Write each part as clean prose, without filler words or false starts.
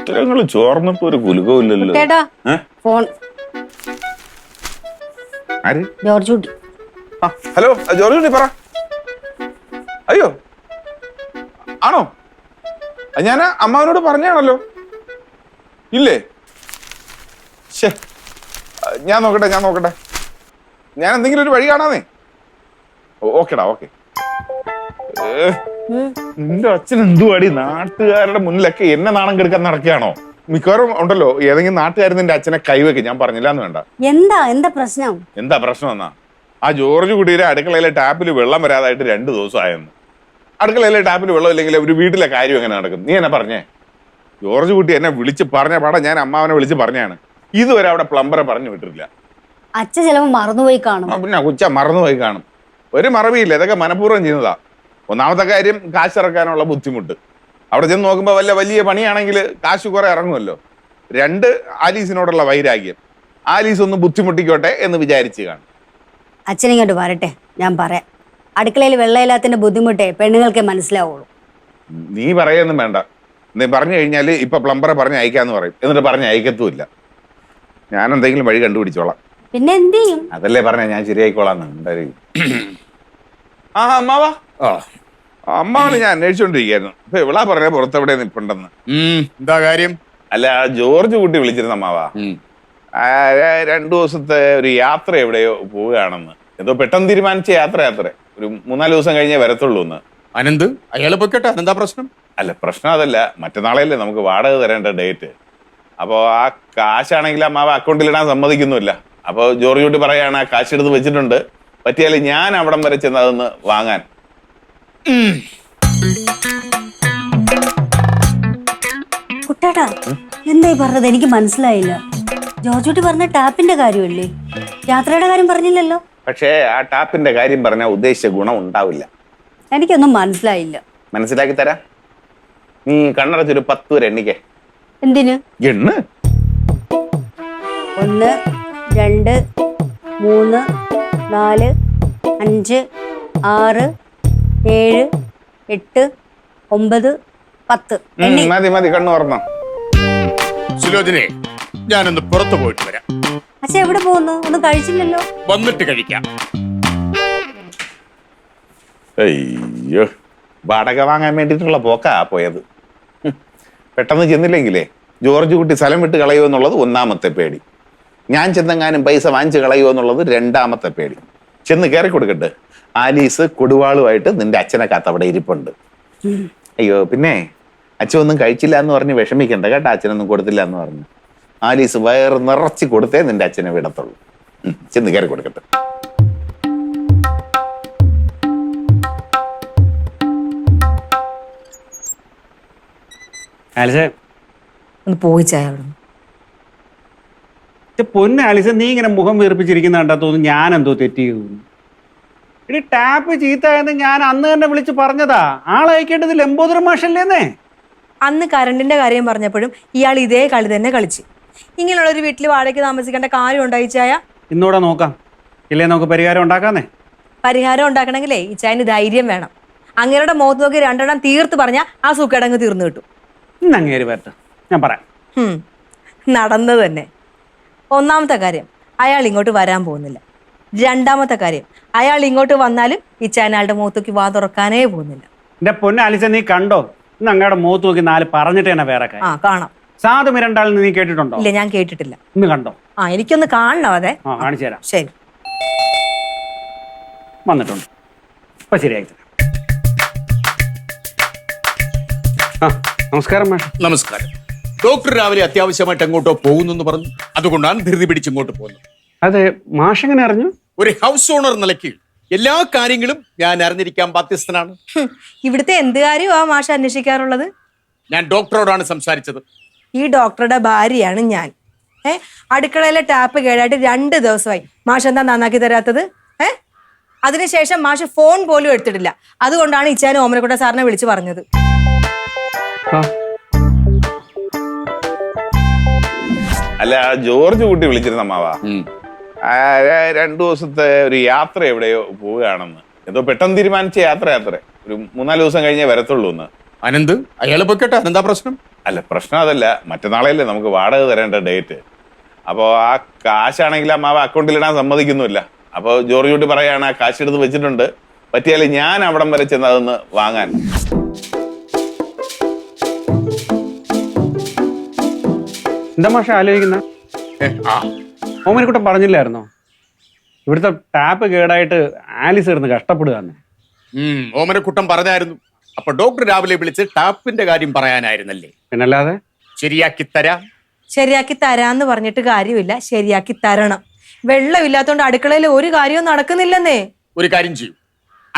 ഉത്തരങ്ങൾ ചോർന്നപ്പോ ഒരു കുലുക്കമില്ലല്ലോ. Phone George കുട്ടി. ഹലോ ജോർജ് കുട്ടി പറ. അയ്യോ ആണോ? ഞാൻ അമ്മാവനോട് പറഞ്ഞാണല്ലോ. ഇല്ലേ? ഞാൻ നോക്കട്ടെ ഞാൻ എന്തെങ്കിലും ഒരു വഴി കാണാന്നേ. ഓക്കേടാ ഓക്കെ. നിന്റെ അച്ഛൻ എന്തുവാടി നാട്ടുകാരുടെ മുന്നിലൊക്കെ എന്നെ നാണം കെടുക്കാൻ നടക്കുകയാണോ? മിക്കവാറും ഉണ്ടല്ലോ ഏതെങ്കിലും നാട്ടുകാർ നിന്റെ അച്ഛനെ കൈവെക്ക്. ഞാൻ പറഞ്ഞില്ലാന്ന് വേണ്ട. എന്താ പ്രശ്നം? എന്താ പ്രശ്നം എന്നാ? ആ ജോർജ് കുട്ടിയുടെ അടുക്കളയിലെ ടാപ്പിൽ വെള്ളം വരാതായിട്ട് 2 ദിവസമായെന്ന്. അടുക്കളയിലെ ടാപ്പിൽ വെള്ളം ഇല്ലെങ്കിൽ ഒരു വീട്ടിലെ കാര്യം എങ്ങനെ നടക്കും? നീ എന്നെ പറഞ്ഞേ. ജോർജ് കുട്ടി എന്നെ വിളിച്ച് പറഞ്ഞ പാടാ ഞാൻ അമ്മാവനെ വിളിച്ച് പറഞ്ഞാണ്. ഇതുവരെ അവിടെ പ്ലംബറെ പറഞ്ഞു വിട്ടിട്ടില്ല. അച്ഛൻ ചിലപ്പോൾ മറന്നുപോയി കാണും. പിന്നെ കൊച്ച മറന്നുപോയി കാണും. ഒരു മറവിയില്ല. ഇതൊക്കെ മനഃപൂർവ്വം ചെയ്യുന്നതാ. ഒന്നാമത്തെ കാര്യം കാശ് ഇറക്കാനുള്ള ബുദ്ധിമുട്ട്. അവിടെ ചെന്ന് നോക്കുമ്പോൾ വലിയ പണിയാണെങ്കിൽ കാശ് കുറെ ഇറങ്ങുമല്ലോ. 2 ആലീസിനോടുള്ള വൈരാഗ്യം. ആലീസ് ഒന്ന് ബുദ്ധിമുട്ടിക്കോട്ടെ എന്ന് വിചാരിച്ച് കാണും. അച്ഛനിങ്ങോട്ട് വരട്ടെ, ഞാൻ പറയാം. അടുക്കളയിൽ വെള്ളമില്ലാത്തതിന്റെ ബുദ്ധിമുട്ടേ പെണ്ണുങ്ങൾക്കേ മനസ്സിലാവുള്ളൂ. നീ പറയൊന്നും വേണ്ട. നീ പറഞ്ഞു കഴിഞ്ഞാൽ ഇപ്പൊ പ്ലംബറെ പറഞ്ഞ് അയക്കാന്ന് പറയും. എന്നിട്ട് പറഞ്ഞ് അയക്കത്തുമില്ല. ഞാൻ എന്തെങ്കിലും വഴി കണ്ടുപിടിച്ചോളാം. പിന്നെ എന്ത് ചെയ്യും? അതല്ലേ പറഞ്ഞ ഞാൻ ശരിയായിക്കോളാന്ന്. ആ അമ്മാവാ, അമ്മാവന് ഞാൻ അന്വേഷിച്ചോണ്ടിരിക്കായിരുന്നു. ഇപ്പൊ ഇവളാ പറഞ്ഞ പുറത്തെവിടെ നിപ്പുണ്ടെന്ന്. എന്താ കാര്യം? അല്ല, ജോർജ് കുട്ടി വിളിച്ചിരുന്ന അമ്മാവാ. 2 ദിവസത്തെ ഒരു യാത്ര എവിടെയോ പോവുകയാണെന്ന്. എന്തോ പെട്ടെന്ന് തീരുമാനിച്ച യാത്ര. ഒരു 3-4 ദിവസം കഴിഞ്ഞേ വരത്തുള്ളൂ എന്ന്. അനന്ത് അയാളെ പൊക്കട്ടെ. അതെന്താ പ്രശ്നം? അല്ല, പ്രശ്നം അതല്ല. മറ്റന്നാളെയല്ലേ നമുക്ക് വാടക തരേണ്ട ഡേറ്റ്. അപ്പോൾ ആ കാശാണെങ്കിൽ അമ്മാവ അക്കൗണ്ടിലിടാൻ സമ്മതിക്കുന്നില്ല. അപ്പോൾ ജോർജ് കുട്ടി പറയാണ് ആ കാശ് എടുത്ത് വെച്ചിട്ടുണ്ട്, പറ്റിയാൽ ഞാൻ അവിടം വരെ ചെന്ന് അതൊന്ന് വാങ്ങാൻ. കുട്ടേട്ടാ, എന്തായി പറഞ്ഞത്? എനിക്ക് മനസ്സിലായില്ല. ജോർജ് കുട്ടി പറഞ്ഞ ടാപ്പിന്റെ കാര്യമല്ലേ? യാത്രയുടെ കാര്യം പറഞ്ഞില്ലല്ലോ. പക്ഷേ ആ ടാപ്പിന്റെ കാര്യം പറഞ്ഞാൽ ഉദ്ദേശിച്ച ഗുണം ഉണ്ടാവില്ല. എനിക്കൊന്നും മനസ്സിലായില്ല. മനസ്സിലാക്കി തരാം. നീ കണ്ണടച്ചൊരു 10 വരെ എണ്ണിക്കേ. എന്തിന്? എണ്ണ്. 1 2 3 4 5 6 7 8 9 10. മതി കണ്ണു തുറന്നോ. സുലോചനെ, ഞാനൊന്ന് പുറത്തു പോയിട്ട് വരാം. അച്ഛാ എവിടെ പോകുന്നു? ഒന്നും കഴിച്ചില്ലല്ലോ. വന്നിട്ട് കഴിക്കാം. അയ്യോ, വാടക വാങ്ങാൻ വേണ്ടിയിട്ടുള്ള പോക്കാ പോയത്. പെട്ടെന്ന് ചെന്നില്ലെങ്കിലേ ജോർജ് കുട്ടി സ്ഥലം വിട്ട് കളയുമോ എന്നുള്ളത് 1ാമത്തെ പേടി. ഞാൻ ചെന്നെങ്ങാനും പൈസ വാങ്ങിച്ച് കളയുമോ എന്നുള്ളത് 2ാമത്തെ പേടി. ചെന്ന് കയറി കൊടുക്കട്ടെ. ആലീസ് കൊടുവാളുമായിട്ട് നിന്റെ അച്ഛനെ കാത്ത് അവിടെ ഇരിപ്പുണ്ട്. അയ്യോ, പിന്നെ അച്ഛൻ ഒന്നും കഴിച്ചില്ല എന്ന് പറഞ്ഞ് വിഷമിക്കണ്ട കേട്ടോ. അച്ഛനൊന്നും കൊടുത്തില്ല എന്ന് പറഞ്ഞു. ആലീസ് വയറ് നിറച്ച് കൊടുത്തേ നിന്റെ അച്ഛനെ വിടത്തുള്ളൂ. ചെന്ന് കയറി കൊടുക്കട്ടെ. ആലിസേ, ഒന്ന് പോയിച്ചായ പൊന്ന് ആലിസ, നീ ഇങ്ങനെ മുഖം വീർപ്പിച്ചിരിക്കുന്ന കണ്ടാ തോന്നുന്നു ഞാൻ എന്തോ തെറ്റ് ചെയ്തു. ഇനി ടാപ്പ് ചീത്തയെന്ന് ഞാൻ അന്ന് തന്നെ വിളിച്ച് പറഞ്ഞതാ. ആളയക്കേണ്ടത് ലംബോദര മാഷല്ലേന്നേ. അന്ന് കറണ്ടിന്റെ കാര്യം പറഞ്ഞപ്പോഴും ഇയാൾ ഇതേ കളി തന്നെ കളിച്ച്. ഇങ്ങനെയുള്ളൊരു വീട്ടിൽ വാടകയ്ക്ക് താമസിക്കേണ്ട കാര്യം ഉണ്ടായിച്ചായ. ഇന്നൂടെ നോക്കാം, ഇല്ലേ നമുക്ക് പരിഹാരം ഉണ്ടാക്കാന്നേ. പരിഹാരം ഉണ്ടാക്കണമെങ്കിലേ ഈ ചായന് ധൈര്യം വേണം. അങ്ങേരുടെ മുഖത്ത് നോക്കി 2 തീർത്ത് പറഞ്ഞാൽ ആ സുഖടങ്ങ് തീർന്നു കിട്ടും. ഇന്ന് അങ്ങേര് വരട്ടെ, ഞാൻ പറയാം. നടന്നത് തന്നെ. 1ാമത്തെ കാര്യം, അയാൾ ഇങ്ങോട്ട് വരാൻ പോകുന്നില്ല. 2ാമത്തെ കാര്യം, അയാൾ ഇങ്ങോട്ട് വന്നാലും ഈ ചാനയാളുടെ മുഖത്തേക്ക് വാ തുറക്കാനേ പോകുന്നില്ല. എന്റെ പൊന്ന് ആലിസ, നീ കണ്ടോ? ഇന്ന് അങ്ങയുടെ മുഖത്ത് നോക്കി 4 പറഞ്ഞിട്ട് തന്നെ വേറെ കാര്യം. കാണാം. സാധു മിരണ്ടാളിൽ നീ കേട്ടിട്ടുണ്ടോ? ഇല്ല, ഞാൻ കേട്ടിട്ടില്ല. ഇന്ന് കണ്ടോ? എനിക്കൊന്ന് കാണണം. അതെ, കാണിച്ചു തരാം. ശരി. വന്നിട്ടുണ്ട്. ഇപ്പൊ ശരിയായി തരാം. നമസ്കാരം മാഷ്. നമസ്കാരം. ഡോക്ടർ രാവിലെ അത്യാവശ്യമായിട്ട് എങ്ങോട്ടോ പോകുന്നു പറഞ്ഞു. അതുകൊണ്ടാണ് ധൃതി പിടിച്ച് ഇങ്ങോട്ട് പോകുന്നത്. അതെ, മാഷ് എങ്ങനെ അറിഞ്ഞു? ഒരു ഹൗസ് ഓണർ നിലയ്ക്ക് എല്ലാ കാര്യങ്ങളും ഞാൻ അറിഞ്ഞിരിക്കാൻ ബാധ്യസ്ഥനാണ്. ഇവിടുത്തെ എന്ത് കാര്യമാ മാഷ് അന്വേഷിക്കാറുള്ളത്? ഞാൻ ഡോക്ടറോടാണ് സംസാരിച്ചത്. ഈ ഡോക്ടറുടെ ഭാര്യയാണ് ഞാൻ. അടുക്കളയിലെ ടാപ്പ് കേടായിട്ട് 2 ദിവസമായി. മാഷ് എന്താ നന്നാക്കി തരാത്തത്? അതിനുശേഷം മാഷ് ഫോൺ പോലും എടുത്തിട്ടില്ല. അതുകൊണ്ടാണ് ഇച്ചാനും ഓമനക്കുട്ട സാറിനെ വിളിച്ചു പറഞ്ഞത്. അല്ല, ജോർജ് കുട്ടി വിളിച്ചിരുന്ന അമ്മാവാ. 2 ദിവസത്തെ ഒരു യാത്ര എവിടെയോ പോവുകയാണെന്ന്. എന്തോ പെട്ടെന്ന് തീരുമാനിച്ച യാത്ര. ഒരു 3-4 ദിവസം കഴിഞ്ഞേ വരത്തുള്ളൂ എന്ന്. അനന്ത് അയാളെ പൊക്കട്ടെ, അനന്താ പ്രശ്നം? അല്ല, പ്രശ്നം അതല്ല. മറ്റന്നാളെയല്ലേ നമുക്ക് വാടക തരേണ്ട ഡേറ്റ്. അപ്പോൾ ആ കാശാണെങ്കിൽ അമ്മാവ് അക്കൗണ്ടിലിടാൻ സമ്മതിക്കുന്നില്ല. അപ്പോൾ ജോർജ് കുട്ടി പറയാണ് ആ കാശ് എടുത്ത് വെച്ചിട്ടുണ്ട്, പറ്റിയാൽ ഞാൻ അവിടം വരെ ചെന്ന് അതൊന്ന് വാങ്ങാൻ. എന്താ മാഷ ആലോചിക്കുന്ന? ഓമനക്കുട്ടൻ പറഞ്ഞില്ലായിരുന്നോ ഇവിടുത്തെ ടാപ്പ് കേടായിട്ട് ആലിസ് ഇരുന്ന് കഷ്ടപ്പെടുകയെന്ന്? ഓമനക്കുട്ടൻ പറഞ്ഞായിരുന്നു. അപ്പൊ ഡോക്ടർ രാവിലെ വിളിച്ച് ടാപ്പിന്റെ കാര്യം പറയാനായിരുന്നല്ലേ? പിന്നല്ലാതെ. ശരിയാക്കി തരാം. ശരിയാക്കി തരാന്ന് പറഞ്ഞിട്ട് കാര്യമില്ല, ശരിയാക്കി തരണം. വെള്ളമില്ലാത്തോണ്ട് അടുക്കളയിൽ ഒരു കാര്യവും നടക്കുന്നില്ലെന്നേ. ഒരു കാര്യം ചെയ്യൂ,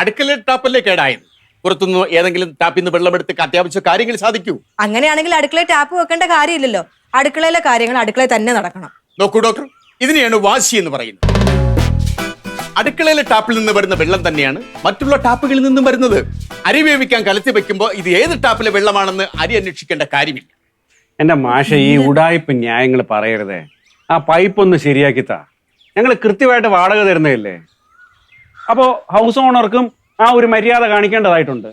അടുക്കളയിൽ ടാപ്പല്ലേ കേടായത്, പുറത്തുനിന്ന് ഏതെങ്കിലും ടാപ്പിൽ നിന്ന് വെള്ളമെടുത്ത് അത്യാവശ്യ കാര്യങ്ങൾ സാധിക്കൂ. അങ്ങനെയാണെങ്കിൽ അടുക്കളയിൽ ടാപ്പ് വെക്കേണ്ട കാര്യമില്ലല്ലോ. അടുക്കളയിലെ കാര്യങ്ങൾ അടുക്കളയിൽ തന്നെ നടക്കണം. നോക്കൂ ഡോക്ടർ, ഇതിനെയാണ് വാശി എന്ന് പറയുന്നത്. അടുക്കളയിലെ ടാപ്പിൽ നിന്ന് വരുന്ന വെള്ളം തന്നെയാണ് മറ്റുള്ള ടാപ്പുകളിൽ നിന്നും വരുന്നത്. അരി വേവിക്കാൻ കലത്തി വെക്കുമ്പോൾ ഇത് ഏത് ടാപ്പിലെ വെള്ളമാണെന്ന് അരി അന്വേഷിക്കേണ്ട കാര്യമില്ല. എന്റെ മാഷ, ഈ ഉടായ്പ ന്യായങ്ങൾ പറയരുതേ. ആ പൈപ്പ് ഒന്ന് ശരിയാക്കിത്താ. ഞങ്ങൾ കൃത്യമായിട്ട് വാടക തരുന്നതല്ലേ. അപ്പോ ഹൗസ് ഓണർക്കും ആ ഒരു മര്യാദ കാണിക്കേണ്ടതായിട്ടുണ്ട്.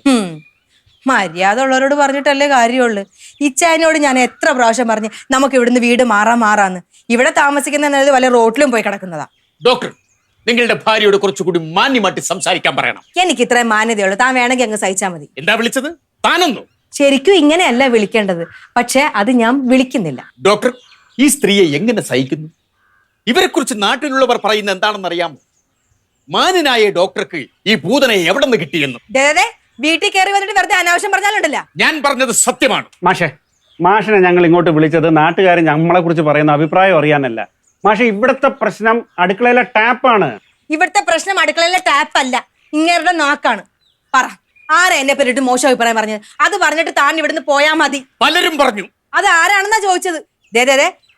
മര്യാദ ഉള്ളവരോട് പറഞ്ഞിട്ടല്ലേ കാര്യമുള്ളൂ. ഇച്ചായനോട് ഞാൻ എത്ര പ്രാവശ്യം പറഞ്ഞു നമുക്ക് ഇവിടുന്ന് വീട് മാറാന്ന്. ഇവിടെ താമസിക്കുന്ന വല്ല റോട്ടിലും പോയി കിടക്കുന്നതാ. ഡോക്ടർ, നിങ്ങളുടെ ഭാര്യയോട് കുറച്ചുകൂടി മാന്യമായിട്ട് സംസാരിക്കാൻ പറയണം. എനിക്ക് ഇത്രയും മാന്യതയുള്ളൂ. താൻ വേണമെങ്കിൽ അങ്ങ് സഹിച്ചാൽ മതി. എന്താ വിളിച്ചത്? താനൊന്നു. ശരിക്കും ഇങ്ങനെയല്ല വിളിക്കേണ്ടത്, പക്ഷെ അത് ഞാൻ വിളിക്കുന്നില്ല. ഡോക്ടർ, ഈ സ്ത്രീയെ എങ്ങനെ സഹിക്കുന്നു? ഇവരെ കുറിച്ച് നാട്ടിലുള്ളവർ പറയുന്നത് എന്താണെന്ന് അറിയാമോ? മാന്യനായ ഡോക്ടർക്ക് ഈ ഭൂതനെ എവിടെ നിന്ന് കിട്ടിയെന്ന്. വീട്ടിൽ കയറി വന്നിട്ട് വെറുതെ അനാവശ്യം പറഞ്ഞാലുണ്ടല്ല. ഞാൻ പറഞ്ഞത് സത്യമാണ്. മാഷിനെ ഞങ്ങൾ ഇങ്ങോട്ട് വിളിച്ചത് നാട്ടുകാരെ നമ്മളെ കുറിച്ച് പറയുന്ന അഭിപ്രായം അറിയാനല്ല. മാഷെ, ഇവിടുത്തെ പ്രശ്നം അടുക്കളയിലെ ടാപ്പാണ്. ഇവിടുത്തെ പ്രശ്നം അടുക്കളയിലെ ടാപ്പ് അല്ല, ഇങ്ങേരുടെ നാക്കാണ്. പറ, ആരാ എന്നെ പറ്റിട്ട് മോശം അഭിപ്രായം പറഞ്ഞത്? അത് പറഞ്ഞിട്ട് താൻ ഇവിടുന്ന് പോയാ മതി. പലരും പറഞ്ഞു. അത് ആരാണെന്നാ ചോദിച്ചത്?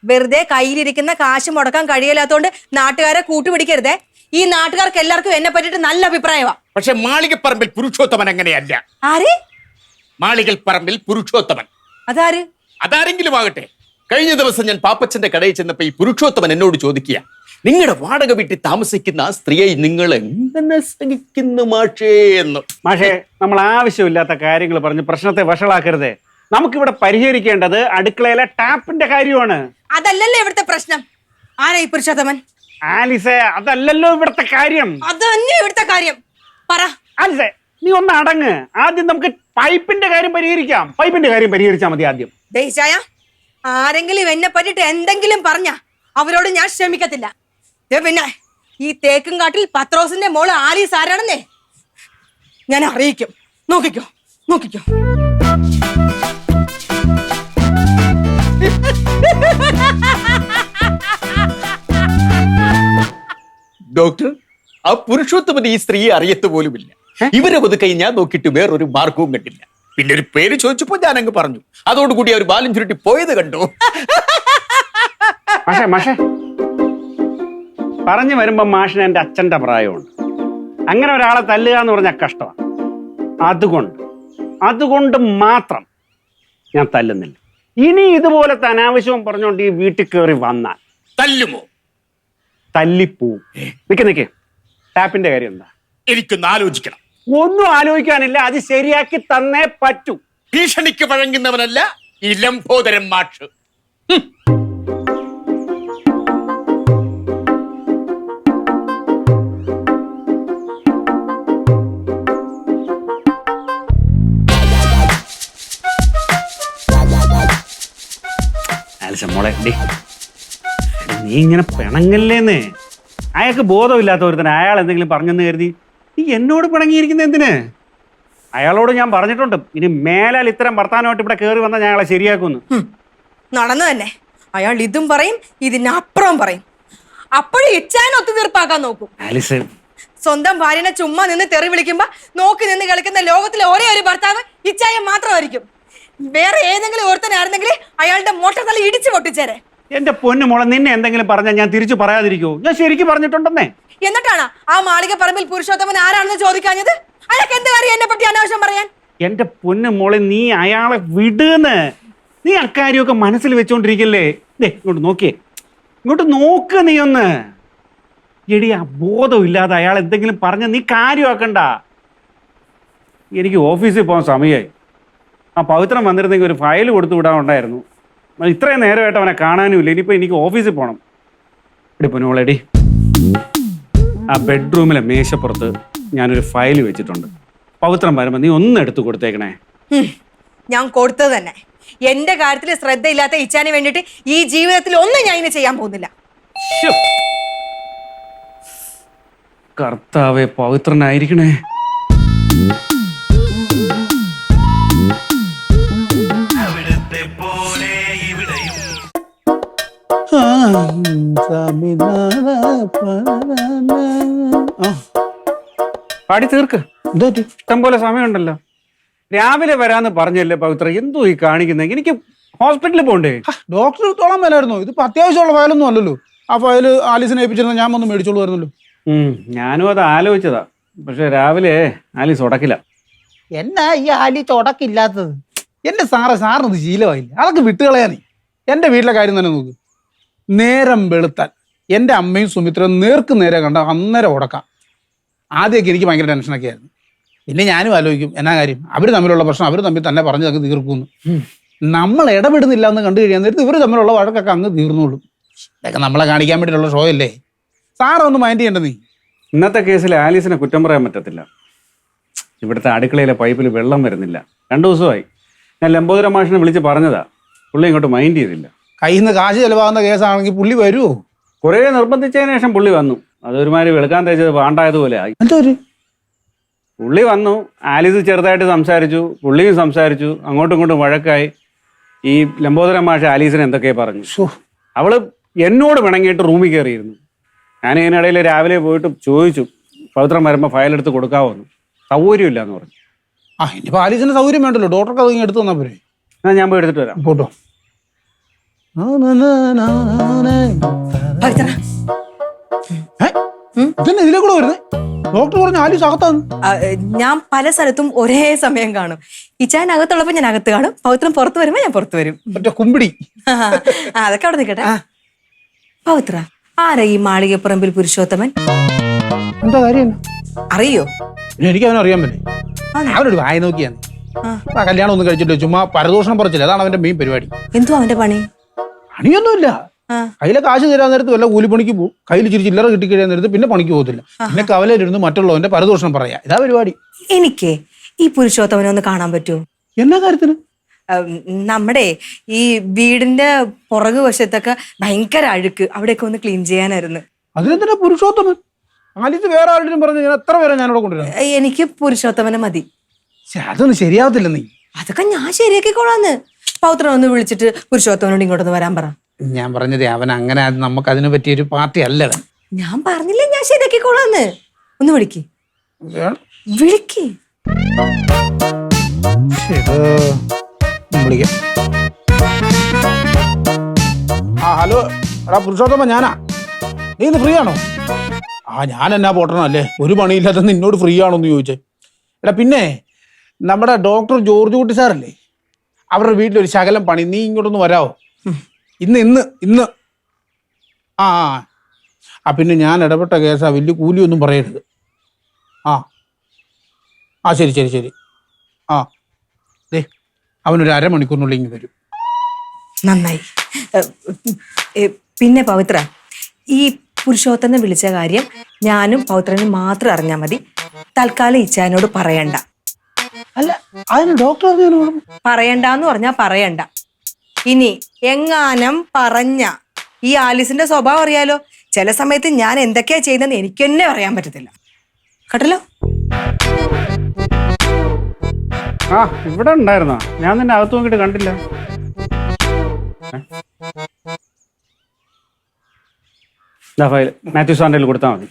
വെറുതെ കയ്യിലിരിക്കുന്ന കാശ് മുടക്കാൻ കഴിയില്ലാത്തോണ്ട് നാട്ടുകാരെ കൂട്ടുപിടിക്കരുതേ. ഈ നാട്ടുകാർക്ക് എല്ലാവർക്കും എന്നെ പറ്റിട്ട് നല്ല അഭിപ്രായമാ. പക്ഷെ മാളികപ്പറമ്പിൽ പുരുഷോത്തമൻ അങ്ങനെയല്ല. ആര്? മാളികപ്പറമ്പിൽ പുരുഷോത്തമൻ. അതാര്? അതാരെങ്കിലും ആകട്ടെ. കഴിഞ്ഞ ദിവസം ഞാൻ പാപ്പച്ചന്റെ കടയിൽ ചെന്നപ്പോ ഈ പുരുഷോത്തമൻ എന്നോട് ചോദിക്കുക, നിങ്ങളുടെ വാടക വീട്ടിൽ താമസിക്കുന്ന ആ സ്ത്രീയെ നിങ്ങൾ എങ്ങനെ സഹിക്കുന്നു മാഷേ എന്ന്. മാഷേ, നമ്മൾ ആവശ്യമില്ലാത്ത കാര്യങ്ങൾ പറഞ്ഞ് പ്രശ്നത്തെ വഷളാക്കരുതേ. നമുക്കിവിടെ പരിഹരിക്കേണ്ടത് അടുക്കളയിലെ ടാപ്പിന്റെ കാര്യമാണ്. അതല്ലല്ലോ ഇവിടുത്തെ പ്രശ്നം. ആരാ ഈ പുരുഷോത്തമൻ? ആലിസേ, അതല്ലല്ലോ ഇവിടുത്തെ കാര്യം. അത് തന്നെ ഇവിടുത്തെ കാര്യം. പറ. ആലിസേ, നീ ഒന്ന് അടങ്ങ്. ആദ്യം നമുക്ക് പൈപ്പിന്റെ കാര്യം പരിഹരിക്കാം. പൈപ്പിന്റെ കാര്യം പരിഹരിച്ചാൽ മതി ആദ്യം. ദേശായ, ആരെങ്കിലും എന്നെ പറ്റിട്ട് എന്തെങ്കിലും പറഞ്ഞ അവരോട് ഞാൻ ക്ഷമിക്കത്തില്ല. പിന്നെ ഈ തേക്കും കാട്ടിൽ പത്രോസിന്റെ മോള് ആലീസ് ആരാണെന്നേ ഞാൻ അറിയിക്കും. നോക്കിക്കോ. ഡോക്ടർ, ആ പുരുഷോത്തമൻ ഈ സ്ത്രീയെ അറിയത്ത് പോലുമില്ല. ഇവരെ ഒതുക്കൈ ഞാൻ നോക്കിയിട്ട് വേറൊരു മാർഗവും കണ്ടില്ല. പിന്നെ ഒരു പേര് ചോദിച്ചപ്പോ ഞാൻ അങ്ങ് പറഞ്ഞു. അതോടുകൂടി അവർ ബാലും ചുരുട്ടി പോയത് കണ്ടു. മാഷേ, പറഞ്ഞു വരുമ്പോ മാഷിന് എന്റെ അച്ഛന്റെ പ്രായമുണ്ട്. അങ്ങനെ ഒരാളെ തല്ലുക എന്ന് പറഞ്ഞാൽ കഷ്ടമാണ്. അതുകൊണ്ട് മാത്രം ഞാൻ തല്ലുന്നില്ല. ഇനി ഇതുപോലത്തെ അനാവശ്യവും പറഞ്ഞുകൊണ്ട് ഈ വീട്ടിൽ കയറി വന്നാൽ തല്ലുമോ? തല്ലിപ്പോവും. നിക്ക്, ടാപ്പിന്റെ കാര്യം എന്താ? എനിക്കൊന്ന് ആലോചിക്കണം. ഒന്നും ആലോചിക്കാനില്ല, അത് ശരിയാക്കി തന്നേ പറ്റൂ. ഭീഷണിക്ക് വഴങ്ങുന്നവനല്ല ഈ ലംബോദരൻ മാഷ്. മോളെ, നീ ഇങ്ങനെ പിണങ്ങല്ലേന്ന്. അയാൾക്ക് ബോധമില്ലാത്ത ഒരുത്തന് അയാൾ എന്തെങ്കിലും പറഞ്ഞെന്ന് കരുതി നീ എന്നോട് പിണങ്ങിയിരിക്കുന്ന എന്തിന്? അയാളോട് ഞാൻ പറഞ്ഞിട്ടുണ്ട്, ഇനി മേലാൽ ഇത്തരം വർത്താനമായിട്ട് ഇവിടെ കയറി വന്നാൽ ഞങ്ങളെ ശരിയാക്കുന്നു. നടന്നു തന്നെ. അയാൾ ഇതും പറയും, ഇതിനപ്പുറം പറയും. അപ്പോഴും ഇച്ചാൻ ഒത്തുതീർപ്പാക്കാൻ നോക്കും. ആലിസ്, സ്വന്തം ഭാര്യനെ ചുമ്മാ നിന്ന് തെറി വിളിക്കുമ്പോ നോക്കി നിന്ന് കളിക്കുന്ന ലോകത്തിലെ ഒരേ ഒരു ഭർത്താവ് ഇച്ചായ മാത്രമായിരിക്കും. വേറെ ഏതെങ്കിലും ഒരുത്തനായിരുന്നെങ്കിൽ അയാളുടെ മോട്ടത്തല ഇടിച്ചു പൊട്ടിച്ചേരെ. എന്റെ പൊന്നു മോളെ, നിന്നെ എന്തെങ്കിലും പറഞ്ഞാൽ ഞാൻ തിരിച്ചു പറയാതിരിക്കോ? ഞാൻ ശരിക്കും പറഞ്ഞിട്ടുണ്ടെന്നേ. എന്നിട്ടാണ് ആ മാളികപ്പറമ്പിൽ പുരുഷോത്തമൻ ആരാണെന്ന് ചോദിക്കാഞ്ഞത്? അയാൾക്ക് എന്ത് കാര്യം എന്നെ പറ്റി അനാവശ്യം പറയാൻ? എന്റെ പൊന്നു മോളെ, നീ അയാളെ വിടുന്ന്. നീ അക്കാര്യമൊക്കെ മനസ്സിൽ വെച്ചോണ്ടിരിക്കല്ലേ. ഇങ്ങോട്ട് നോക്ക്. നീ ഒന്ന് എടി, ആ ബോധമില്ലാതെ അയാൾ എന്തെങ്കിലും പറഞ്ഞ നീ കാര്യമാക്കണ്ട. എനിക്ക് ഓഫീസിൽ പോകാൻ സമയമായി. ആ പവിത്രം വന്നിരുന്നെങ്കിൽ ഒരു ഫയൽ കൊടുത്തു വിടാനുണ്ടായിരുന്നു. ഇത്രയും നേരമായിട്ട് അവനെ കാണാനുമില്ല. ഇനിയിപ്പോൾ എനിക്ക് ഓഫീസിൽ പോകണം. എടി പൊന്നോളെടി, ആ ബെഡ്റൂമിലെ മേശപ്പുറത്ത് ഞാനൊരു ഫയൽ വെച്ചിട്ടുണ്ട്. പവിത്രം വരുമ്പോൾ നീ ഒന്ന് എടുത്തു കൊടുത്തേക്കണേ. ഞാൻ കൊടുത്തത് തന്നെ. എന്റെ കാര്യത്തിൽ ശ്രദ്ധയില്ലാത്ത ഇച്ചാന് വേണ്ടിയിട്ട് ഈ ജീവിതത്തിൽ ഒന്നും ഞാൻ ഇനി ചെയ്യാൻ പോകുന്നില്ല. ശ്ശോ. കർത്താവേ, പവിത്രനായിരിക്കണേ. പാടി തീർക്ക്. ഇഷ്ടം പോലെ സമയമുണ്ടല്ലോ. രാവിലെ വരാന്ന് പറഞ്ഞല്ലേ പവിത്ര, എന്തോ ഈ കാണിക്കുന്നത്? എനിക്ക് ഹോസ്പിറ്റലിൽ പോണ്ടേ? ഡോക്ടർ എടുത്തോളാൻ മേലായിരുന്നു. ഇതിപ്പോ അത്യാവശ്യമുള്ള ഫയലൊന്നും അല്ലല്ലോ. ആ ഫയല് ആലീസിനെ ഏൽപ്പിച്ചിരുന്ന ഞാൻ ഒന്ന് മേടിച്ചോളൂ വരുന്നല്ലോ. ഞാനും അത് ആലോചിച്ചതാ. പക്ഷെ രാവിലെ ആലീസ് ഉടക്കില്ല. എന്നാ ഈ ആലീസ് ഉടക്കില്ലാത്തത്? എന്റെ സാറിന് ഇത് ശീലമായില്ല. അതൊക്കെ വിട്ടുകളയാനേ. എന്റെ വീട്ടിലെ കാര്യം തന്നെ നോക്ക്. നേരം വെളുത്താൽ എൻ്റെ അമ്മയും സുമിത്രയും നേർക്ക് നേരെ കണ്ട അന്നേരം ഉടക്കാം. ആദ്യമൊക്കെ എനിക്ക് ഭയങ്കര ടെൻഷനൊക്കെ ആയിരുന്നു. പിന്നെ ഞാനും ആലോചിക്കും എന്നാ കാര്യം, അവർ തമ്മിലുള്ള പ്രശ്നം അവർ തമ്മിൽ തന്നെ പറഞ്ഞ് അങ്ങ് തീർക്കുന്നു. നമ്മൾ ഇടപെടുന്നില്ല എന്ന് കണ്ടു കഴിയാൻ നേരത്ത് ഇവർ തമ്മിലുള്ള വഴക്കൊക്കെ അങ്ങ് തീർന്നോളും. ഇതൊക്കെ നമ്മളെ കാണിക്കാൻ വേണ്ടിയിട്ടുള്ള ഷോ അല്ലേ. സാറൊന്ന് മൈൻഡ് ചെയ്യേണ്ട നീ. ഇന്നത്തെ കേസിൽ ആലീസിനെ കുറ്റം പറയാൻ പറ്റത്തില്ല. ഇവിടുത്തെ അടുക്കളയിലെ പൈപ്പിൽ വെള്ളം വരുന്നില്ല. 2 ദിവസമായി. ഞാൻ ലംബോദര മാഷിനെ വിളിച്ച് പറഞ്ഞതാ. പുള്ളി ഇങ്ങോട്ട് മൈൻഡ് ചെയ്തില്ല. കയ്യിൽ നിന്ന് കാശ് ചെലവാകുന്ന കേസാണെങ്കിൽ പുള്ളി വരുമോ? കുറേ നിർബന്ധിച്ചതിന് ശേഷം പുള്ളി വന്നു. അതൊരുമാതിരി വെളുക്കാൻ തേച്ചത് പാണ്ടായതുപോലെ ആയി. പുള്ളി വന്നു, ആലീസ് ചെറുതായിട്ട് സംസാരിച്ചു, പുള്ളിയും സംസാരിച്ചു, അങ്ങോട്ടും ഇങ്ങോട്ടും വഴക്കായി. ഈ ലംബോദര മാഷ് ആലീസിനെ എന്തൊക്കെയാ പറഞ്ഞു. അവള് എന്നോട് പിണങ്ങിയിട്ട് റൂമിൽ കയറിയിരുന്നു. ഞാൻ ഇതിനിടയിൽ രാവിലെ പോയിട്ട് ചോദിച്ചു, പവിത്രം വരുമ്പോൾ ഫയൽ എടുത്ത് കൊടുക്കാവോന്ന്. സൗകര്യമില്ല എന്ന് പറഞ്ഞു. ഇനിയിപ്പോൾ ആലീസിന് സൗകര്യം വേണ്ടല്ലോ, ഡോക്ടർക്ക് അത് എടുത്ത് തന്നാൽ പോരെ. എന്നാൽ ഞാൻ പോയി എടുത്തിട്ട് വരാം. പോട്ടോ. ഇതന്നെ ഇതിലെ കൂടെ വരുന്നേ. ഡോക്ടർ പറഞ്ഞു ആലീസ് അകത്താന്ന്. ഞാൻ പല സ്ഥലത്തും ഒരേ സമയം കാണും. ഇച്ചാൻ അകത്തുള്ളപ്പോ ഞാൻ അകത്ത് കാണും, പവിത്രം പുറത്ത് വരുമ്പോ ഞാൻ പുറത്ത് വരും. മറ്റേ കുമ്പിടി. അതൊക്കെ അവിടെ നിൽക്കട്ടെ. പവിത്ര, ആരാ ഈ മാളികപ്പറമ്പിൽ പുരുഷോത്തമൻ? എന്താ കാര്യം? അറിയോ? എനിക്ക് അവനെ അറിയാൻ പറ്റേ. അവനോട് വായ നോക്കിയാണ്. കല്യാണം ഒന്നും കഴിച്ചിട്ട് ചുമ്മാ പരദൂഷണം പറിച്ചില്ല. അതാണ് അവന്റെ മെയിൻ പരിപാടി. എന്തോ അവന്റെ പണി? പണിയൊന്നുമില്ല. കയ്യിലെ കാശ് തരാൻ നേരത്ത് വല്ല കൂലിപ്പണിക്ക് പോകും. കയ്യിൽ ചിരി ചില്ലറ കിട്ടിക്കഴിയാൻ നേരത്ത് പിന്നെ പണിക്ക് പോകത്തില്ല. പിന്നെ കവലയിലിരുന്ന് മറ്റുള്ളവന്റെ പരദൂഷണം പറയാ. ഇതാ പരിപാടി. എനിക്ക് ഈ പുരുഷോത്തമനെ ഒന്ന് കാണാൻ പറ്റുമോ? എന്നാ കാര്യത്തിന്? നമ്മുടെ ഈ വീടിന്റെ പുറകു വശത്തൊക്കെ ഭയങ്കര അഴുക്ക്, അവിടെയൊക്കെ ഒന്ന് ക്ലീൻ ചെയ്യാനായിരുന്നു. അതിനെന്തിനാ പുരുഷോത്തമൻ? ആലീസ് വേറെ ആരുടെയും പറഞ്ഞു ഞാൻ എത്ര പേരെ ഞാനിവിടെ കൊണ്ടുവരാം. എനിക്ക് പുരുഷോത്തമനെ മതി. അതൊന്നും ശരിയാവത്തില്ല. നീ അതൊക്കെ ഞാൻ ശരിയാക്കിക്കോളാന്ന്. പൗത്രൻ ഒന്ന് വിളിച്ചിട്ട് പുരുഷോത്തമനോട് ഇങ്ങോട്ടൊന്ന് വരാൻ പറ. ഞാൻ പറഞ്ഞത് അവൻ അങ്ങനെ നമുക്ക് അതിനെ പറ്റിയൊരു പാർട്ടി അല്ല. ഞാൻ പറഞ്ഞില്ലേ ഞാൻ ശരിയാക്കിക്കോളാന്ന്. ഒന്ന് വിളിക്ക്. വിളിക്ക്. വിളിക്കാം. ഹലോ എടാ പുരുഷോത്തമ, ഞാനാ. നീ ഇന്ന് ഫ്രീ ആണോ? ഞാൻ എന്നാ പോട്ടണല്ലേ, ഒരു പണിയില്ലാത്ത നിന്നോട് ഫ്രീ ആണോന്ന് ചോദിച്ചേ. എടാ പിന്നെ നമ്മുടെ ഡോക്ടർ ജോർജ് കുട്ടി സാറല്ലേ, അവരുടെ വീട്ടിലൊരു ശകലം പണി. നീ ഇങ്ങോട്ടൊന്ന് വരാവോ? ഇന്ന് പിന്നെ ഞാൻ ഇടപെട്ട കേസാ, വലിയ കൂലിയൊന്നും പറയരുത്. ശരി. അവനൊരു അരമണിക്കൂറിനുള്ളിൽ ഇങ്ങ് വരും. നന്നായി. പിന്നെ പവിത്ര, ഈ പുരുഷോത്തനെ വിളിച്ച കാര്യം ഞാനും പൗത്രനും മാത്രം അറിഞ്ഞാൽ മതി. തൽക്കാലം ഇച്ചാനോട് പറയണ്ട. അല്ല, അതിന് ഡോക്ടർ പറയണ്ടെന്ന് പറഞ്ഞാ പറയണ്ട. ഇനി എങ്ങാനും പറഞ്ഞ ഈ ആലീസിന്റെ സ്വഭാവം അറിയാലോ. ചില സമയത്ത് ഞാൻ എന്തൊക്കെയാ ചെയ്യുന്നതെന്ന് എനിക്ക് തന്നെ അറിയാൻ പറ്റത്തില്ല. കേട്ടല്ലോ? ഇവിടെ ഉണ്ടായിരുന്നോ? ഞാൻ നിന്നെ അകത്ത് നോക്കിയിട്ട് കണ്ടില്ല. ഫയൽ മാത്യു സാറിൻ്റെ കൊടുത്താൽ മതി.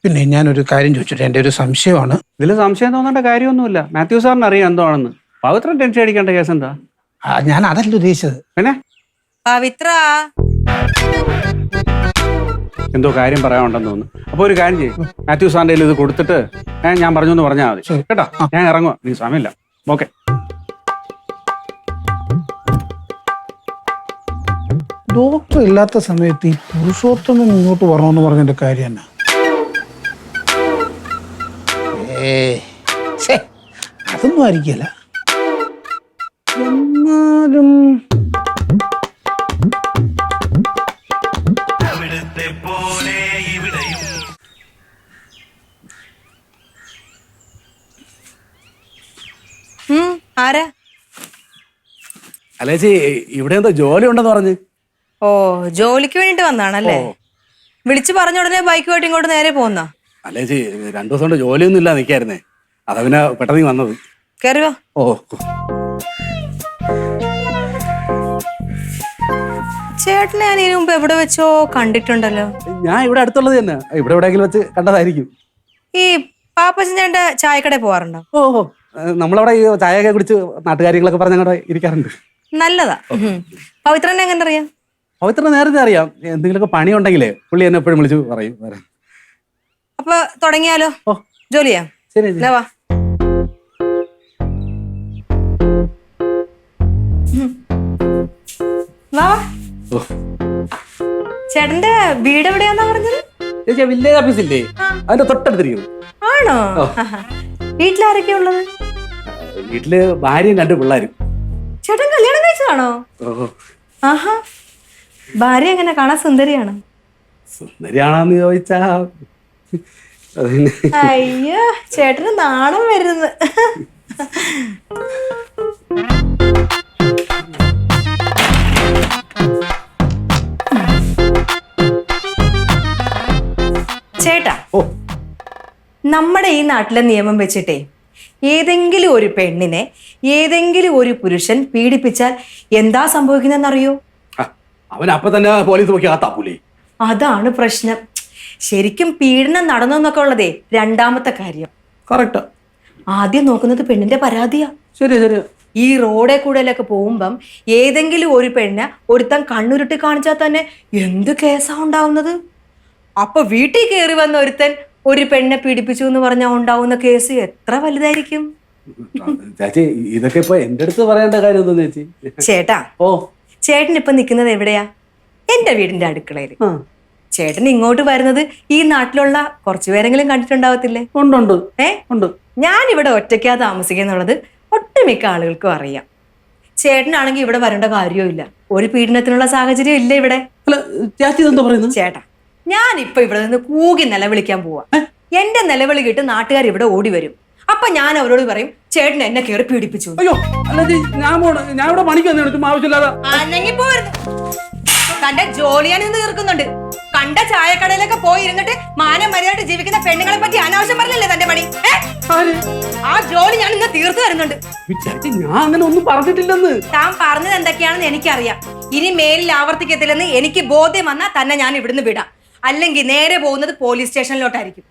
പിന്നെ ഞാനൊരു കാര്യം ചോദിച്ചിട്ട്, എൻ്റെ ഒരു സംശയമാണ്. ഇതിൽ സംശയം തോന്നേണ്ട കാര്യമൊന്നുമില്ല. മാത്യു സാറിന് അറിയാം എന്താണെന്ന്. പവിത്രൻ ടെൻഷൻ അടിക്കേണ്ട കേസ് എന്താ? ഞാൻ അതല്ല ഉദ്ദേശിച്ചത്. പിന്നെ പവിത്ര എന്തോ കാര്യം പറയാനുണ്ടെന്ന് തോന്നുന്നു. അപ്പൊ ഒരു കാര്യം ചെയ്യും, മാത്യു സാറിൻ്റെ ഇത് കൊടുത്തിട്ട് ഞാൻ പറഞ്ഞു എന്ന് പറഞ്ഞാൽ മതി കേട്ടോ. ഞാൻ ഇറങ്ങുക, നീ സമയമില്ല. ഓക്കെ. ഡോക്ടർ ഇല്ലാത്ത സമയത്ത് ഈ പുരുഷോത്തമൻ ഇങ്ങോട്ട് വരണമെന്ന് പറഞ്ഞതിന്റെ കാര്യം തന്നെ. അതൊന്നും ആയിരിക്കില്ല. നാട്ടിലും ആരാ? അല്ലേച്ചി ഇവിടെ എന്തോ ജോലി ഉണ്ടെന്ന് പറഞ്ഞ്. ഓ, ജോലിക്ക് വേണ്ടിട്ട് വന്നാണല്ലേ? വിളിച്ചു പറഞ്ഞ ഉടനെ ബൈക്കുമായിട്ട് ഇങ്ങോട്ട് നേരെ പോന്നാ? അല്ലേച്ചി 2 ദിവസം കൊണ്ട് ജോലിയൊന്നും ഇല്ല നിൽക്കായിരുന്നേ, അതാ പിന്നെ പെട്ടെന്ന് വന്നത്. കേറിയോ? ഓ, ചേട്ടനെ ഞാൻ ഇതിനു മുമ്പ് എവിടെ വെച്ചോ കണ്ടിട്ടുണ്ടല്ലോ. ഞാൻ ഇവിടെ അടുത്തുള്ളത് തന്നെ, ഇവിടെ എവിടെയെങ്കിലും വെച്ച് കണ്ടതായിരിക്കും. ഈ പാപ്പച്ചൻ ചേട്ടന്റെ ചായക്കടയിൽ പോവാറുണ്ടോ? ഓ, നമ്മളവിടെ ഈ ചായയൊക്കെ കുടിച്ച് നാട്ടുകാര്യങ്ങളൊക്കെ പറഞ്ഞ് അങ്ങോട്ട് ഇരിക്കാറുണ്ട്. നല്ലതാ. പവിത്രനെ എങ്ങനെ അറിയാം? പവിത്രനെ നേരത്തെ അറിയാം. എന്തെങ്കിലുമൊക്കെ പണി ഉണ്ടെങ്കിലേ പുള്ളി എന്നെ എപ്പോഴും വിളിച്ച് പറയും വരാൻ. അപ്പൊ തുടങ്ങിയാലോ? ഓ, ജോലി ചെയ്യാം. ശരി. ഇതാ വാ. വാ വാ. ഓ, ചേട്ടന്റെ വീട് എവിടെയാന്നാ പറഞ്ഞത്? ചേച്ചി വില്ലേജ് ഓഫീസില്ലേ, അതിന്റെ തൊട്ടടുത്തിരിക്കുന്നു. ആണോ? വീട്ടിലാരൊക്കെയാ ഉള്ളത്? വീട്ടില് ഭാര്യയും 2 പിള്ളേരും. ചേട്ടൻ കല്യാണം കഴിച്ചതാണോ? ഓ, ആഹാ. ഭാര്യ എങ്ങനെ, കാണാൻ സുന്ദരിയാണോ? സുന്ദരിയാണെന്ന് ചോദിച്ചാ അതിന് അയ്യോ, ചേട്ടന് നാണം വരുന്നത്. ചേട്ടാ, ഓ, നമ്മുടെ ഈ നാട്ടിലെ നിയമം വെച്ചിട്ടേ ഏതെങ്കിലും ഒരു പെണ്ണിനെ ഏതെങ്കിലും ഒരു പുരുഷൻ പീഡിപ്പിച്ചാൽ എന്താ സംഭവിക്കുന്നതെന്നറിയോ? അവൻ അപ്പൊ തന്നെ പോലീസ് നോക്കി ആത്താപ്പൂലേ. അതാണ് പ്രശ്നം. ശരിക്കും പീഡനം നടന്നെന്നൊക്കെ ഉള്ളതേ രണ്ടാമത്തെ കാര്യം. കറക്റ്റ്. ആദ്യം നോക്കുന്നത് പെണ്ണിന്റെ പരാതിയാ. ശരി ശരി. ഈ റോഡെ കൂടെയൊക്കെ പോകുമ്പം ഏതെങ്കിലും ഒരു പെണ്ണ് ഒരുത്തൻ കണ്ണുരുട്ടി കാണിച്ചാൽ തന്നെ എന്ത് കേസാ ഉണ്ടാവുന്നത്. അപ്പൊ വീട്ടിൽ കയറി വന്ന ഒരുത്തൻ ഒരു പെണ്ണെ പീഡിപ്പിച്ചു എന്ന് പറഞ്ഞാൽ ഉണ്ടാവുന്ന കേസ് എത്ര വലുതായിരിക്കും. ചേച്ചി ഇതൊക്കെ ഇപ്പൊ എന്റെ അടുത്ത് പറയേണ്ട കാര്യം എന്താ ചേച്ചി? ചേട്ടാ, ഓ, ചേട്ടൻ ഇപ്പൊ നിൽക്കുന്നത് എവിടെയാ? എന്റെ വീടിന്റെ അടുക്കളയിൽ. ചേട്ടൻ ഇങ്ങോട്ട് വരുന്നത് ഈ നാട്ടിലുള്ള കുറച്ചുപേരെങ്കിലും കണ്ടിട്ടുണ്ടാവത്തില്ലേ? ഉണ്ട്. ഉണ്ട്. ഞാൻ ഇവിടെ ഒറ്റയ്ക്കാ താമസിക്കുന്നുള്ളത് ഒട്ടുമിക്ക ആളുകൾക്കും അറിയാം. ചേട്ടനാണെങ്കിൽ ഇവിടെ വരേണ്ട കാര്യമില്ല. ഒരു പീഡനത്തിനുള്ള സാഹചര്യം ഇല്ല ഇവിടെ. അല്ല ചേച്ചി എന്താ പറയുന്നത്? ചേട്ടാ, ഞാൻ ഇപ്പൊ ഇവിടെ നിന്ന് കൂകി നിലവിളിക്കാൻ പോവാ. എന്റെ നിലവിളി കേട്ട് നാട്ടുകാർ ഇവിടെ ഓടി വരും. അപ്പൊ ഞാൻ അവരോട് പറയും ചേട്ടൻ എന്നെ കയറി പീഡിപ്പിച്ചു. അയ്യോ, അല്ല ഞാൻ ഇവിടെ പണിക്ക് വന്നു ആവശ്യമില്ലാതെ. തന്റെ ജോലി ഞാൻ ഇന്ന് തീർക്കുന്നുണ്ട്. കണ്ട ചായക്കടയിലൊക്കെ പോയി ഇരുന്നിട്ട് മാനം മര്യാദ ജീവിക്കുന്ന പെണ്ണുങ്ങളെ പറ്റി അനാവശ്യം പറഞ്ഞല്ലേ തന്റെ പണി? ആ ജോലി ഞാൻ ഇന്ന് തീർത്തു തരുന്നുണ്ട്. ചേച്ചി ഞാൻ അങ്ങനെ ഒന്നും പറഞ്ഞിട്ടില്ലെന്ന്. താൻ പറഞ്ഞത് എന്തൊക്കെയാണെന്ന് എനിക്കറിയാം. ഇനി മേലിൽ ആവർത്തിക്കത്തില്ലെന്ന് എനിക്ക് ബോധ്യം വന്നാൽ തന്നെ ഞാൻ ഇവിടുന്ന് വിടാം. അല്ലെങ്കിൽ നേരെ പോകുന്നത് പോലീസ് സ്റ്റേഷനിലോട്ടായിരിക്കും.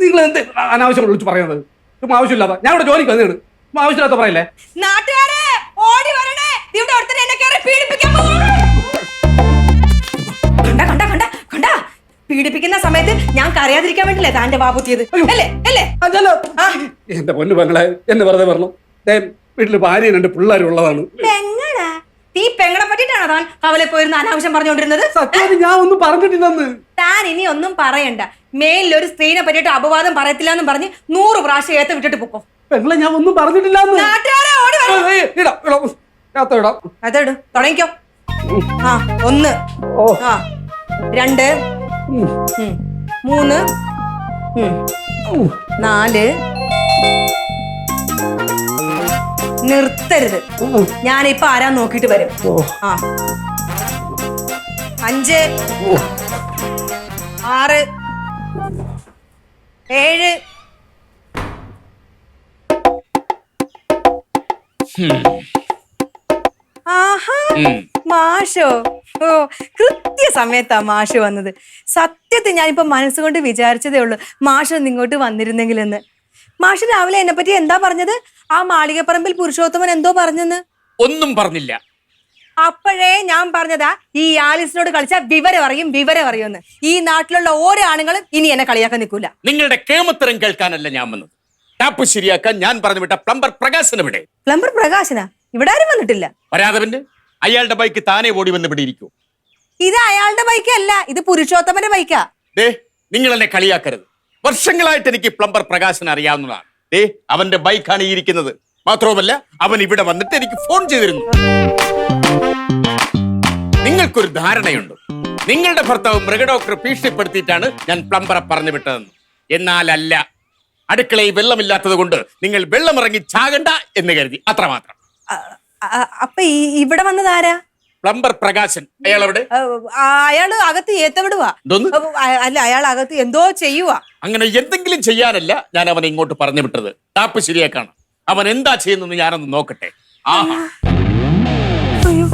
നിങ്ങൾ എന്ത് അനാവശ്യം വിളിച്ച് പറയുന്നത്? ആവശ്യമില്ലാത്ത ഞാൻ ഇവിടെ ജോലിക്ക് വന്നതാണ്. ആവശ്യമില്ലാത്ത പറയല്ലേ. നാട്ടുകാരെ ഓടി വരണേ, ഇവിടെ ഒരുത്തനെ എന്നെ കയറി പീഡിപ്പിക്കാൻ പോകുന്നു. കണ്ട പീഡിപ്പിക്കുന്ന സമയത്ത് ഞാൻ കരയാതിരിക്കാൻ വേണ്ടില്ലേ താന്റെ വാപുത്തിയത് അല്ലേ? എന്റെ പൊന്നു പെങ്ങളെ എന്നെ വെറുതെ പറഞ്ഞു. വീട്ടില് ഭാര്യ 2 പിള്ളേരും ഉള്ളതാണ്. പെങ്ങളാ? ഈ പെങ്ങളെ പറ്റിട്ടാണോ താൻ കവലെ പോയിരുന്ന അനാവശ്യം പറഞ്ഞുകൊണ്ടിരുന്നത്? സത്യം ഞാൻ ഒന്നും പറഞ്ഞിട്ടില്ലെന്ന്. താൻ ഇനി ഒന്നും പറയണ്ട. മേലിൽ ഒരു സ്ത്രീനെ പറ്റിയിട്ട് അപവാദം പറയത്തില്ല എന്നും പറഞ്ഞ് 100 പ്രാവശ്യം ഏത്ത വിട്ടിട്ട് പൊക്കോ. പെങ്ങളെ ഞാൻ ഒന്നും പറഞ്ഞിട്ടില്ലെന്ന്. അതെടു തുടങ്ങിക്കോ. 1 2 3 4 നിർത്തരുത്. ഞാനിപ്പൊ ആരാ നോക്കിട്ട് വരും. 5 6 7 ആഹാ, മാഷോ. ഓ, കൃത്യസമയത്താ മാഷ് വന്നത്. സത്യത്തിൽ ഞാനിപ്പോ മനസ്സുകൊണ്ട് വിചാരിച്ചതേ ഉള്ളൂ മാഷ് ഇങ്ങോട്ട് വന്നിരുന്നെങ്കിലെന്ന്. മാഷ് രാവിലെ എന്നെ പറ്റി എന്താ പറഞ്ഞത്? ആ മാളികപ്പറമ്പിൽ പുരുഷോത്തമൻ എന്തോ പറഞ്ഞെന്ന്. ഒന്നും പറഞ്ഞില്ല. അപ്പോഴേ ഞാൻ പറഞ്ഞതാ ഈ ആലിസിനോട് കളിച്ചാൽ വിവരം അറിയുമെന്ന്. ഈ നാട്ടിലുള്ള ഓരോ ആണുങ്ങളും ഇനി എന്നെ കളിയാക്കാൻ നിൽക്കൂല. നിങ്ങളുടെ കേമത്തരം കേൾക്കാനല്ല ഞാൻ വന്നത്. ടാപ്പ് ശരിയാക്കാൻ ഞാൻ പറഞ്ഞു വിട്ട പ്ലംബർ പ്രകാശൻ ഇവിടെ. പ്ലംബർ പ്രകാശന ഇവിടെ ആരും വന്നിട്ടില്ല. വരാതവന്റെ അയാളുടെ ബൈക്ക് താനേ ഓടി വന്ന് ഇവിടെ ഇരിക്കൂ. ഇത് അയാളുടെ ബൈക്കല്ല, ഇത് പുരുഷോത്തമന്റെ ബൈക്കാ. നിങ്ങൾ എന്നെ കളിയാക്കരുത്. വർഷങ്ങളായിട്ട് എനിക്ക് പ്ലംബർ പ്രകാശൻ അറിയാവുന്നതാണ്. അവന്റെ ബൈക്കാണ് ഈ ഇരിക്കുന്നത്. മാത്രവുമല്ല അവൻ ഇവിടെ വന്നിട്ട് എനിക്ക് ഫോൺ ചെയ്തിരുന്നു. നിങ്ങൾക്കൊരു ധാരണയുണ്ട്, നിങ്ങളുടെ ഭർത്താവ് മൃഗഡോക്ടർ ഭീഷണിപ്പെടുത്തിയിട്ടാണ് ഞാൻ പ്ലംബറെ പറഞ്ഞു വിട്ടതെന്ന്. എന്നാലല്ല, അടുക്കളയിൽ വെള്ളമില്ലാത്തത് കൊണ്ട് നിങ്ങൾ വെള്ളമിറങ്ങി ചാകണ്ട എന്ന് കരുതി, അത്രമാത്രം. അപ്പൊ ഇവിടെ വന്നതാരാ? പ്ലംബർ പ്രകാശൻ. അയാൾ എവിടെ? അയാള് അകത്ത് ഏത്തവിടുവാ. എന്തോന്ന്? അല്ല, അയാൾ അകത്ത് എന്തോ ചെയ്യുവാ. അങ്ങനെ എന്തെങ്കിലും ചെയ്യാനല്ല ഞാൻ അവനെ ഇങ്ങോട്ട് പറഞ്ഞു വിട്ടത്. ടാപ്പ് ശരിയാക്കാണ്. അവൻ എന്താ ചെയ്യുന്നത് ഞാനൊന്ന് നോക്കട്ടെ. ആഹാ. അയ്യോ